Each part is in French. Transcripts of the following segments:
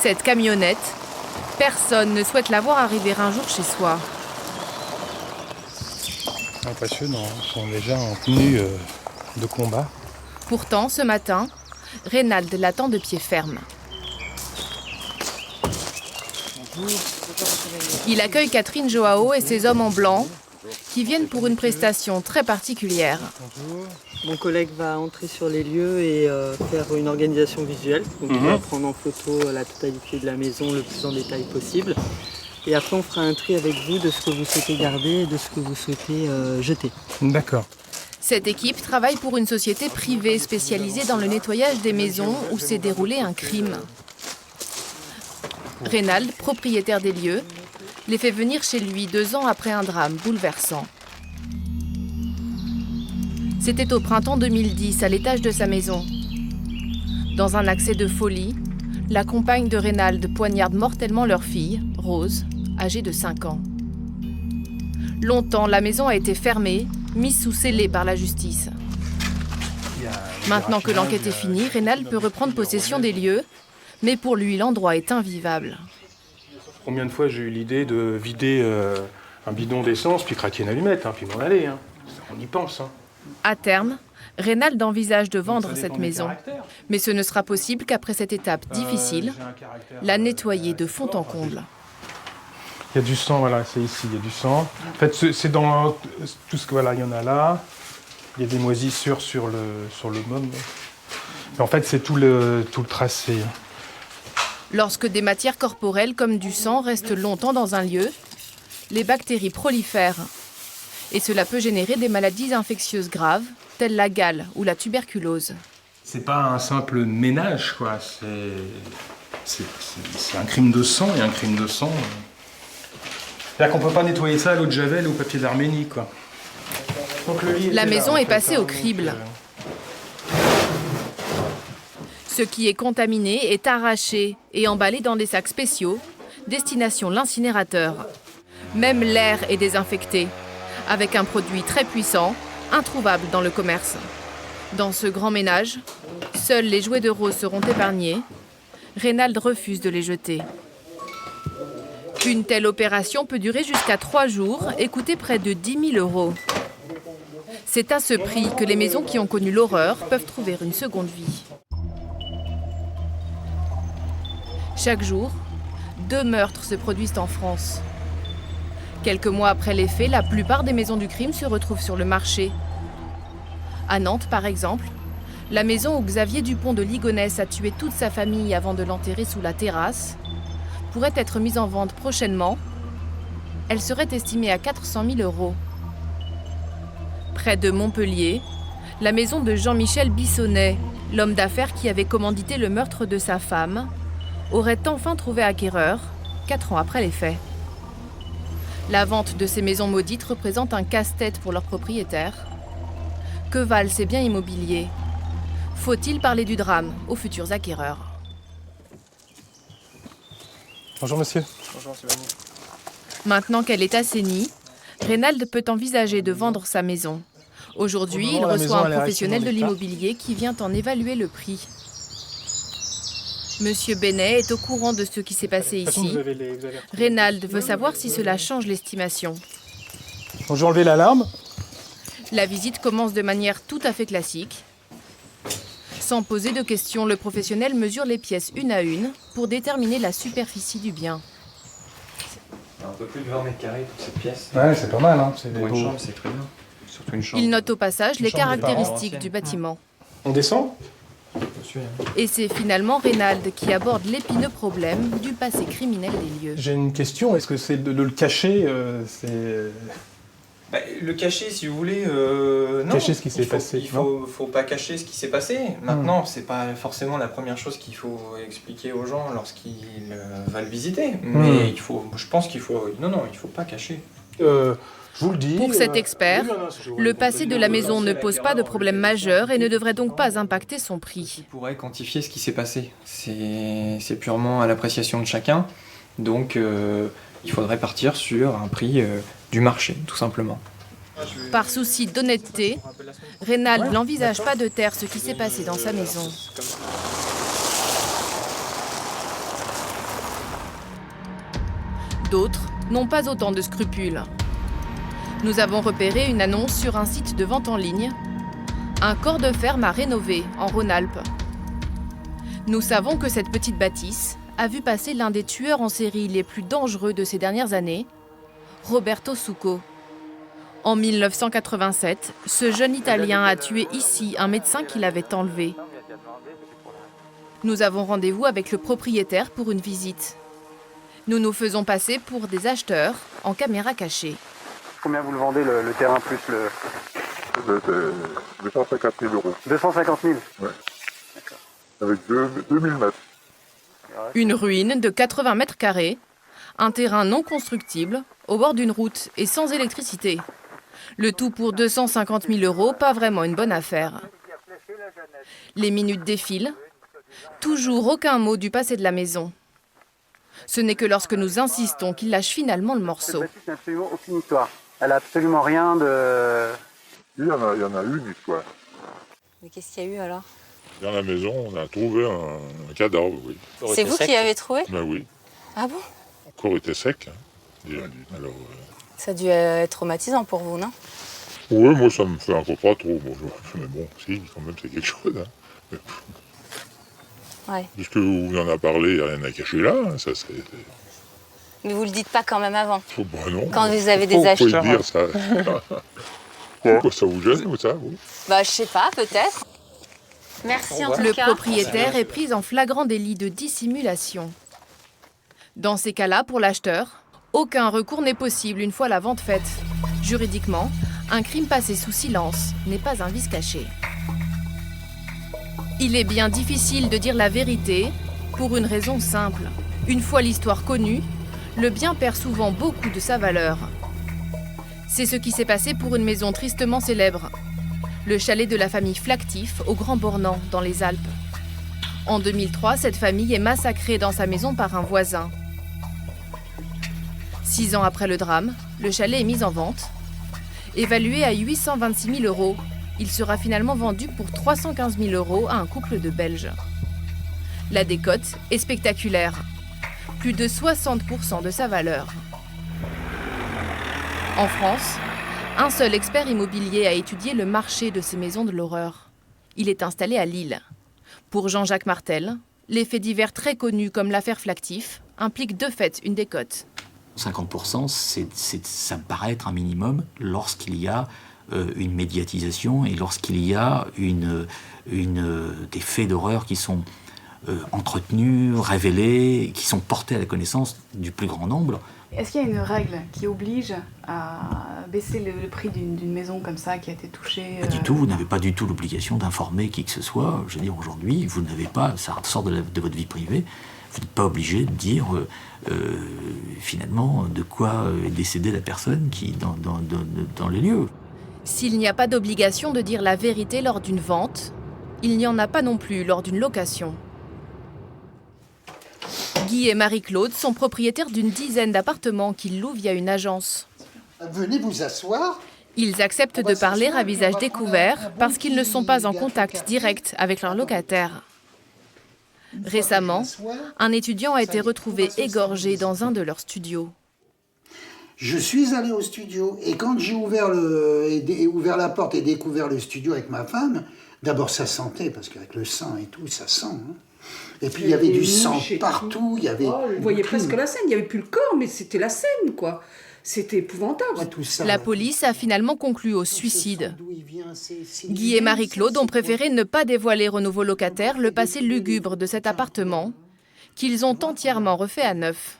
Cette camionnette, personne ne souhaite la voir arriver un jour chez soi. Impressionnant, ils sont déjà en tenue de combat. Pourtant, ce matin, Reynald l'attend de pied ferme. Bonjour. Il accueille Catherine Joao et ses hommes en blanc qui viennent pour une prestation très particulière. Bonjour. Mon collègue va entrer sur les lieux et faire une organisation visuelle. Donc il va prendre en photo la totalité de la maison le plus en détail possible. Et après on fera un tri avec vous de ce que vous souhaitez garder et de ce que vous souhaitez jeter. D'accord. Cette équipe travaille pour une société privée spécialisée dans le nettoyage des maisons où s'est déroulé un crime. Reynald, propriétaire des lieux, les fait venir chez lui 2 ans après un drame bouleversant. C'était au printemps 2010, à l'étage de sa maison. Dans un accès de folie, la compagne de Reynald poignarde mortellement leur fille, Rose, âgée de 5 ans. Longtemps, la maison a été fermée, mise sous scellé par la justice. Maintenant que l'enquête est finie, Reynald peut reprendre possession des lieux, mais pour lui, l'endroit est invivable. Combien de fois j'ai eu l'idée de vider un bidon d'essence, puis craquer une allumette, puis m'en aller. On y pense. À terme, Reynald envisage de vendre cette maison. Mais ce ne sera possible qu'après cette étape difficile, la nettoyer de fond en comble. Il y a du sang, voilà, c'est ici, il y a du sang. En fait, c'est dans tout ce que, voilà, il y en a là. Il y a des moisissures sur le môme. En fait, c'est tout le tracé. Lorsque des matières corporelles comme du sang restent longtemps dans un lieu, les bactéries prolifèrent. Et cela peut générer des maladies infectieuses graves, telles la gale ou la tuberculose. C'est pas un simple ménage, quoi. C'est un crime de sang, et un crime de sang. C'est-à-dire qu'on peut pas nettoyer ça à l'eau de Javel ou au papier d'Arménie, quoi. Donc, la maison est passée au crible. Ce qui est contaminé est arraché et emballé dans des sacs spéciaux, destination l'incinérateur. Même l'air est désinfecté, avec un produit très puissant, introuvable dans le commerce. Dans ce grand ménage, seuls les jouets de Rose seront épargnés. Reynald refuse de les jeter. Une telle opération peut durer jusqu'à 3 jours et coûter près de 10 000 €. C'est à ce prix que les maisons qui ont connu l'horreur peuvent trouver une seconde vie. Chaque jour, 2 meurtres se produisent en France. Quelques mois après les faits, la plupart des maisons du crime se retrouvent sur le marché. À Nantes, par exemple, la maison où Xavier Dupont de Ligonnès a tué toute sa famille avant de l'enterrer sous la terrasse pourrait être mise en vente prochainement. Elle serait estimée à 400 000 €. Près de Montpellier, la maison de Jean-Michel Bissonnet, l'homme d'affaires qui avait commandité le meurtre de sa femme, aurait enfin trouvé acquéreur, 4 ans après les faits. La vente de ces maisons maudites représente un casse-tête pour leurs propriétaires. Que valent ces biens immobiliers? Faut-il parler du drame aux futurs acquéreurs? Bonjour monsieur. Bonjour, c'est Vanille. Maintenant qu'elle est assainie, Reynald peut envisager de vendre sa maison. Aujourd'hui, il reçoit un professionnel de l'immobilier qui vient en évaluer le prix. Monsieur Benet est au courant de ce qui s'est passé ici. Reynald veut savoir si cela change l'estimation. Donc j'ai enlevé l'alarme. La visite commence de manière tout à fait classique. Sans poser de questions, le professionnel mesure les pièces une à une pour déterminer la superficie du bien. Un peu plus de 20 mètres carrés pour cette pièce. Ouais, c'est pas mal. Pour une chambre, c'est très bien. Surtout une chambre. Il note au passage les caractéristiques du bâtiment. On descend? Et c'est finalement Reynald qui aborde l'épineux problème du passé criminel des lieux. J'ai une question. Est-ce que c'est de le cacher Le cacher, si vous voulez, non. Cacher ce qui s'est passé. Il faut pas cacher ce qui s'est passé. Maintenant, c'est pas forcément la première chose qu'il faut expliquer aux gens lorsqu'ils veulent visiter. Mais je pense qu'il faut... Non, il faut pas cacher. Je vous le dis. Pour cet expert, le passé de la maison ne pose pas de problème majeur et ne devrait donc pas impacter son prix. Qui pourrait quantifier ce qui s'est passé. C'est purement à l'appréciation de chacun. Donc, il faudrait partir sur un prix du marché, tout simplement. Par souci d'honnêteté, Reynald n'envisage pas de taire ce qui s'est passé dans sa maison. D'autres n'ont pas autant de scrupules. Nous avons repéré une annonce sur un site de vente en ligne. Un corps de ferme à rénover en Rhône-Alpes. Nous savons que cette petite bâtisse a vu passer l'un des tueurs en série les plus dangereux de ces dernières années, Roberto Succo. En 1987, ce jeune Italien a tué ici un médecin qui l'avait enlevé. Nous avons rendez-vous avec le propriétaire pour une visite. Nous nous faisons passer pour des acheteurs en caméra cachée. Combien vous le vendez le terrain plus le... 250 000 euros. 250 000 Ouais. Avec 2000 mètres. Une ruine de 80 mètres carrés, un terrain non constructible, au bord d'une route et sans électricité. Le tout pour 250 000 euros, pas vraiment une bonne affaire. Les minutes défilent, toujours aucun mot du passé de la maison. Ce n'est que lorsque nous insistons qu'il lâche finalement le morceau. Cette bâtisse n'a absolument aucune histoire. Elle n'a absolument rien de... Il y en a une histoire. Mais qu'est-ce qu'il y a eu alors? Dans la maison, on a trouvé un cadavre, oui. C'est vous qui l'avez trouvé? Ben oui. Ah bon? Le corps était sec. Hein. Alors, Ça a dû être traumatisant pour vous, non? oui, moi ça me fait encore pas trop. Mais bon, si, quand même, c'est quelque chose. Hein. Ouais. Puisque vous en a parlé, il n'y a rien à cacher là. Hein. Ça, c'est... Mais vous le dites pas quand même avant? Bah non. Quand vous avez des Faut acheteurs. le dire, ça. Quoi, ça vous gêne ou ça, vous? Bah je sais pas, peut-être. Merci en tout Le cas. propriétaire est pris en flagrant délit de dissimulation. Dans ces cas-là, pour l'acheteur, aucun recours n'est possible une fois la vente faite. Juridiquement, un crime passé sous silence n'est pas un vice caché. Il est bien difficile de dire la vérité pour une raison simple. Une fois l'histoire connue, le bien perd souvent beaucoup de sa valeur. C'est ce qui s'est passé pour une maison tristement célèbre. Le chalet de la famille Flactif au Grand Bornand, dans les Alpes. En 2003, cette famille est massacrée dans sa maison par un voisin. 6 ans après le drame, le chalet est mis en vente. Évalué à 826 000 euros, il sera finalement vendu pour 315 000 euros à un couple de Belges. La décote est spectaculaire. Plus de 60% de sa valeur. En France, un seul expert immobilier a étudié le marché de ces maisons de l'horreur. Il est installé à Lille. Pour Jean-Jacques Martel, les faits divers très connus comme l'affaire Flactif impliquent de fait une décote. 50%, ça me paraît être un minimum lorsqu'il y a une médiatisation et lorsqu'il y a des faits d'horreur qui sont entretenus, révélés, qui sont portés à la connaissance du plus grand nombre. Est-ce qu'il y a une règle qui oblige à baisser le prix d'une maison comme ça qui a été touchée? Pas du tout, vous n'avez pas du tout l'obligation d'informer qui que ce soit. Je veux dire, aujourd'hui, vous n'avez pas, ça sort de votre vie privée, vous n'êtes pas obligé de dire finalement de quoi est décédée la personne qui dans les lieux. S'il n'y a pas d'obligation de dire la vérité lors d'une vente, il n'y en a pas non plus lors d'une location. Guy et Marie-Claude sont propriétaires d'une dizaine d'appartements qu'ils louent via une agence. Venez vous asseoir. Ils acceptent de parler à visage découvert parce qu'ils ne sont pas en contact direct avec leurs locataires. Récemment, un étudiant a été retrouvé égorgé dans un de leurs studios. Je suis allé au studio et quand j'ai ouvert la porte et découvert le studio avec ma femme, d'abord ça sentait, parce qu'avec le sang et tout, ça sent. Hein. Et puis il y avait du sang partout, il y avait... Vous voyez presque la scène, il n'y avait plus le corps, mais c'était la scène, quoi. C'était épouvantable. Ouais, tout ça, La police a finalement conclu au suicide. Guy et Marie-Claude ont préféré ne pas dévoiler aux nouveaux locataires le passé lugubre de cet appartement, qu'ils ont entièrement refait à neuf.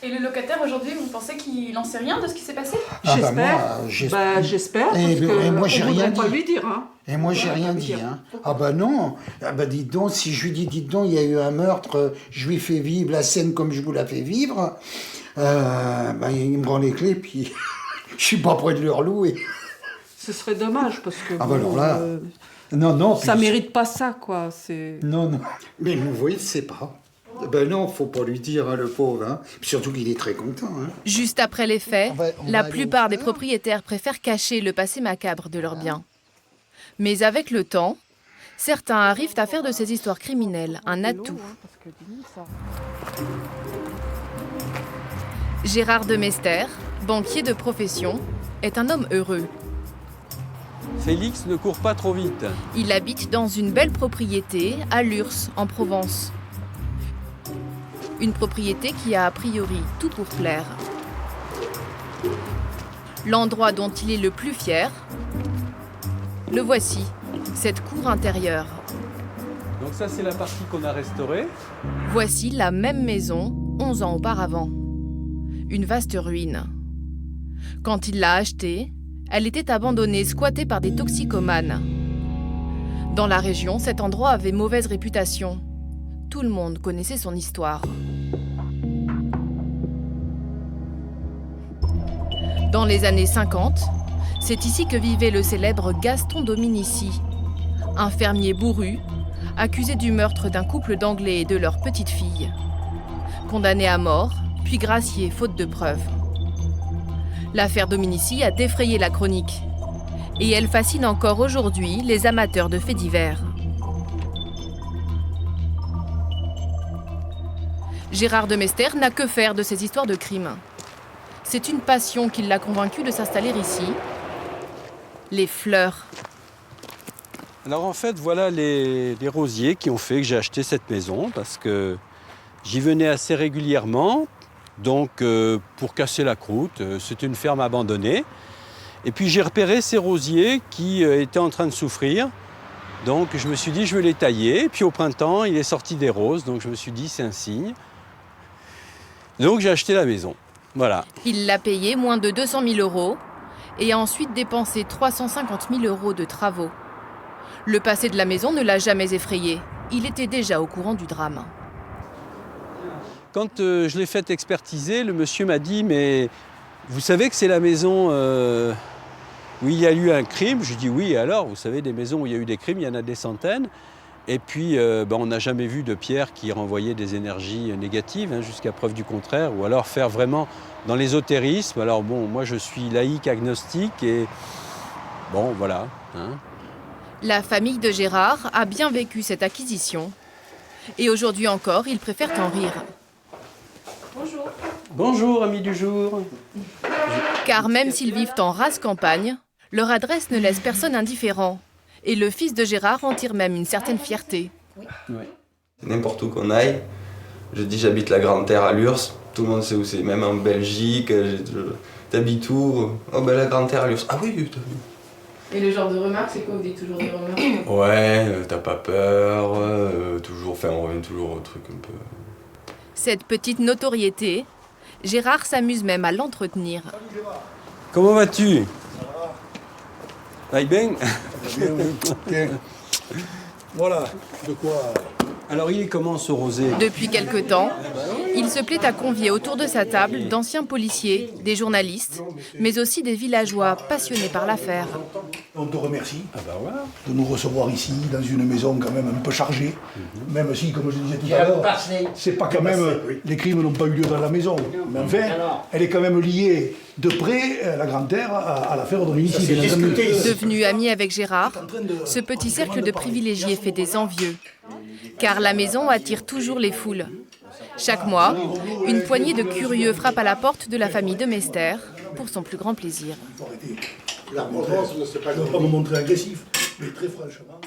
Et le locataire aujourd'hui, vous pensez qu'il n'en sait rien de ce qui s'est passé? J'espère, parce et que moi j'ai on rien voudrait pas dit. lui dire. Hein. Et moi j'ai rien dit. Hein. Ah bah non, ah bah dites donc, si je lui dis, dites donc, il y a eu un meurtre, je lui fais vivre la scène comme je vous la fais vivre, bah, il me rend les clés, puis je suis pas près de leur louer. Ce serait dommage, parce que... Ah bah alors là, non. Ça mérite pas ça, quoi. C'est... Non. Mais vous voyez, c'est pas... Ben non, faut pas lui dire, hein, le pauvre. Hein. Surtout qu'il est très content. Hein. Juste après les faits, On la va plupart aller des au fer. propriétaires préfèrent cacher le passé macabre de leurs biens. Mais avec le temps, certains arrivent à faire de ces histoires criminelles un atout. Gérard de Mester, banquier de profession, est un homme heureux. Félix ne court pas trop vite. Il habite dans une belle propriété à Lurs, en Provence. Une propriété qui a priori tout pour plaire. L'endroit dont il est le plus fier, le voici, cette cour intérieure. Donc ça, c'est la partie qu'on a restaurée. Voici la même maison 11 ans auparavant. Une vaste ruine. Quand il l'a achetée, elle était abandonnée, squattée par des toxicomanes. Dans la région, cet endroit avait mauvaise réputation. Tout le monde connaissait son histoire. Dans les années 50, c'est ici que vivait le célèbre Gaston Dominici, un fermier bourru, accusé du meurtre d'un couple d'Anglais et de leur petite fille. Condamné à mort, puis gracié faute de preuves. L'affaire Dominici a défrayé la chronique. Et elle fascine encore aujourd'hui les amateurs de faits divers. Gérard de Mester n'a que faire de ces histoires de crimes. C'est une passion qui l'a convaincu de s'installer ici. Les fleurs. Alors en fait, voilà les rosiers qui ont fait que j'ai acheté cette maison parce que j'y venais assez régulièrement. Donc pour casser la croûte, c'était une ferme abandonnée. Et puis j'ai repéré ces rosiers qui étaient en train de souffrir. Donc je me suis dit, je vais les tailler. Et puis au printemps, il est sorti des roses. Donc je me suis dit, c'est un signe. Donc j'ai acheté la maison. Voilà. Il l'a payé moins de 200 000 € et a ensuite dépensé 350 000 € de travaux. Le passé de la maison ne l'a jamais effrayé. Il était déjà au courant du drame. Quand je l'ai fait expertiser, le monsieur m'a dit « Mais vous savez que c'est la maison où il y a eu un crime ?» Je lui dis « Oui, alors, vous savez, des maisons où il y a eu des crimes, il y en a des centaines. » Et puis, on n'a jamais vu de pierre qui renvoyait des énergies négatives, jusqu'à preuve du contraire, ou alors faire vraiment dans l'ésotérisme. Alors bon, moi je suis laïque, agnostique, et bon, voilà. La famille de Gérard a bien vécu cette acquisition. Et aujourd'hui encore, ils préfèrent en rire. Bonjour. Bonjour, amis du jour. Car même s'ils vivent en rase campagne, leur adresse ne laisse personne indifférent. Et le fils de Gérard en tire même une certaine fierté. Oui. N'importe où qu'on aille, je dis j'habite la Grande Terre à Lurs, tout le monde sait où c'est, même en Belgique, t'habites où? Oh ben la Grande Terre à Lurs. Ah oui, t'as vu. Et le genre de remarques, c'est quoi? Vous dites toujours des remarques? Ouais, t'as pas peur, toujours, on revient toujours au truc un peu. Cette petite notoriété, Gérard s'amuse même à l'entretenir. Comment vas-tu? bien. Voilà, de quoi. Alors il est comment ce rosé? Depuis quelque temps, il se plaît à convier autour de sa table d'anciens policiers, des journalistes, mais aussi des villageois passionnés par l'affaire. On te remercie de nous recevoir ici, dans une maison quand même un peu chargée. Même si, comme je disais tout à l'heure, c'est pas quand même, les crimes n'ont pas eu lieu dans la maison. Mais enfin, elle est quand même liée de près, la Grande Terre, à l'affaire Dominici. Devenu ami avec Gérard, ce petit cercle de privilégiés fait des envieux. Car la maison attire toujours les foules. Chaque mois, une poignée de curieux frappe à la porte de la famille de Mester pour son plus grand plaisir. Je ne vais pas me montrer agressif, mais très franchement...